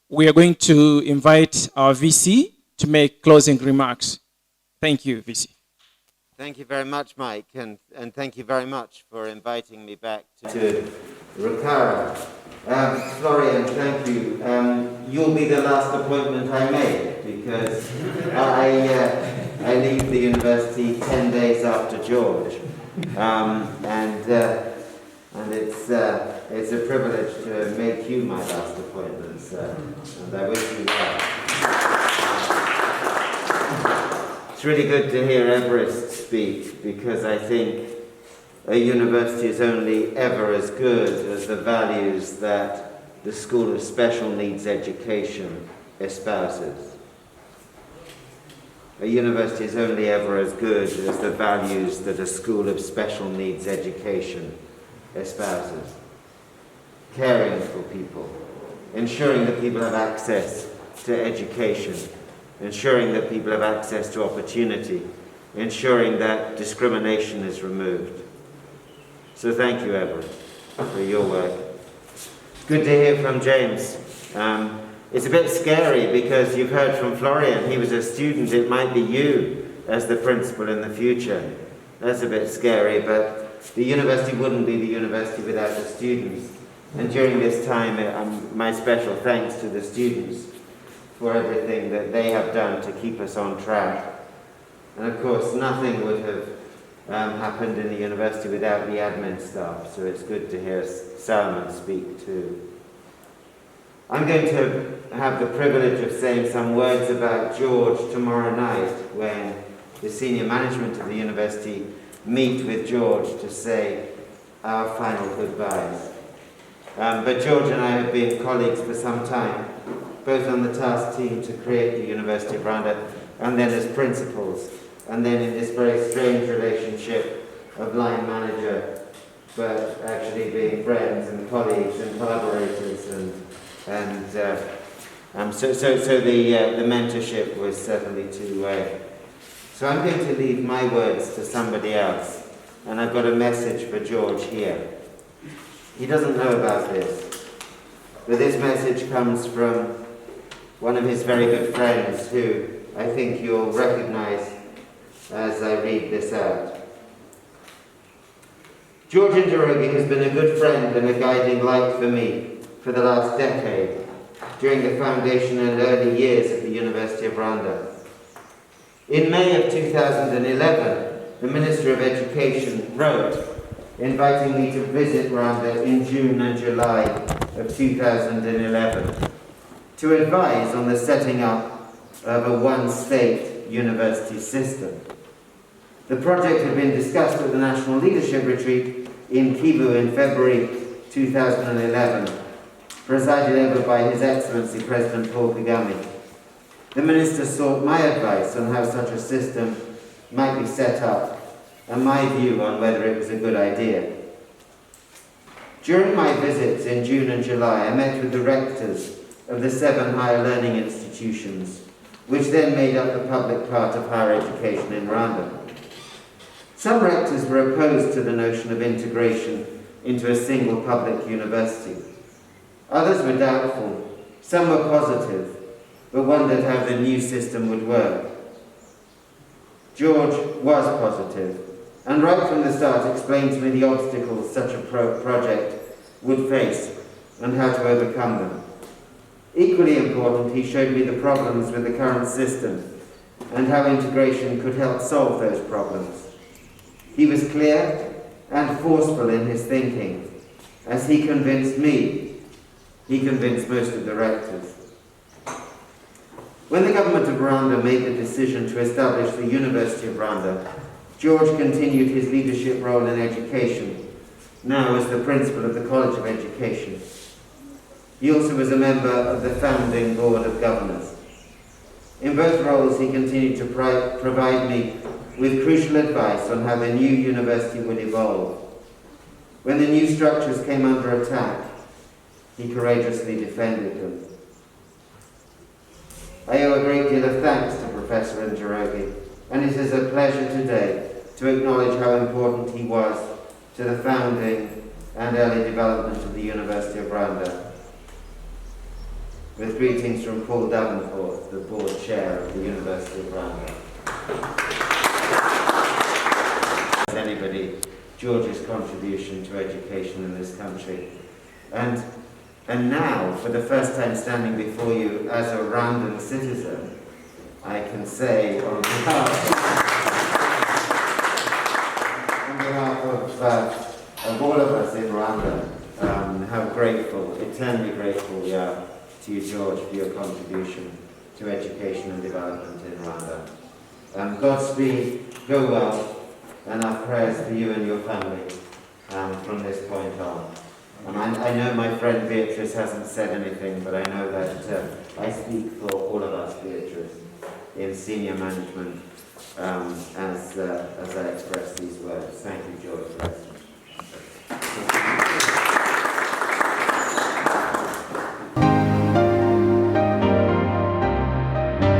We are going to invite our VC to make closing remarks. Thank you, VC. Thank you very much, Mike, and thank you very much for inviting me back to Rukara. Florien, thank you. You'll be the last appointment I make because I leave the university 10 days after George, and it's a privilege to make you my last appointment, sir, and I wish you well. It's really good to hear Everest speak because I think a university is only ever as good as the values that the School of Special Needs Education espouses. A university is only ever as good as the values that a School of Special Needs Education espouses. Caring for people, ensuring that people have access to education, ensuring that people have access to opportunity, ensuring that discrimination is removed. So thank you, Everett, for your work. Good to hear from James. It's a bit scary because you've heard from Florien. He was a student. It might be you as the principal in the future. That's a bit scary, but the university wouldn't be the university without the students. And during this time, my special thanks to the students for everything that they have done to keep us on track. And of course, nothing would have happened in the university without the admin staff, so it's good to hear Salman speak too. I'm going to have the privilege of saying some words about George tomorrow night when the senior management of the university meet with George to say our final goodbyes. But George and I have been colleagues for some time, both on the task team to create the University of Rwanda, and then as principals, and then in this very strange relationship of line manager, but actually being friends and colleagues and collaborators, so the mentorship was certainly two-way. So I'm going to leave my words to somebody else, and I've got a message for George here. He doesn't know about this, but this message comes from one of his very good friends who I think you'll recognize as I read this out. George Njoroge has been a good friend and a guiding light for me for the last decade, during the foundation and early years of the University of Rwanda. In May of 2011, the Minister of Education wrote, inviting me to visit Rwanda in June and July of 2011 to advise on the setting up of a one-state university system. The project had been discussed at the National Leadership Retreat in Kivu in February 2011, presided over by His Excellency President Paul Kagame. The Minister sought my advice on how such a system might be set up and my view on whether it was a good idea. During my visits in June and July, I met with the rectors of the 7 higher learning institutions, which then made up the public part of higher education in Rwanda. Some rectors were opposed to the notion of integration into a single public university. Others were doubtful, some were positive, but wondered how the new system would work. George was positive, and right from the start explained to me the obstacles such a project would face and how to overcome them. Equally important, he showed me the problems with the current system and how integration could help solve those problems. He was clear and forceful in his thinking. As he convinced me, he convinced most of the rectors. When the government of Rwanda made the decision to establish the University of Rwanda, George continued his leadership role in education, now as the principal of the College of Education. He also was a member of the founding Board of Governors. In both roles, he continued to provide me with crucial advice on how the new university would evolve. When the new structures came under attack, he courageously defended them. I owe a great deal of thanks to Professor Njoroge, and it is a pleasure today to acknowledge how important he was to the founding and early development of the University of Rwanda. With greetings from Paul Davenport, the board chair of the University of Rwanda. As anybody, George's contribution to education in this country. And now, for the first time standing before you as a Rwandan citizen, I can say on behalf of all of us in Rwanda, how grateful, eternally grateful we are to you, George, for your contribution to education and development in Rwanda. Godspeed, go well, and our prayers for you and your family from this point on. I know my friend Beatrice hasn't said anything, but I know that I speak for all of us, Beatrice, in senior management as I express these words. Thank you, George.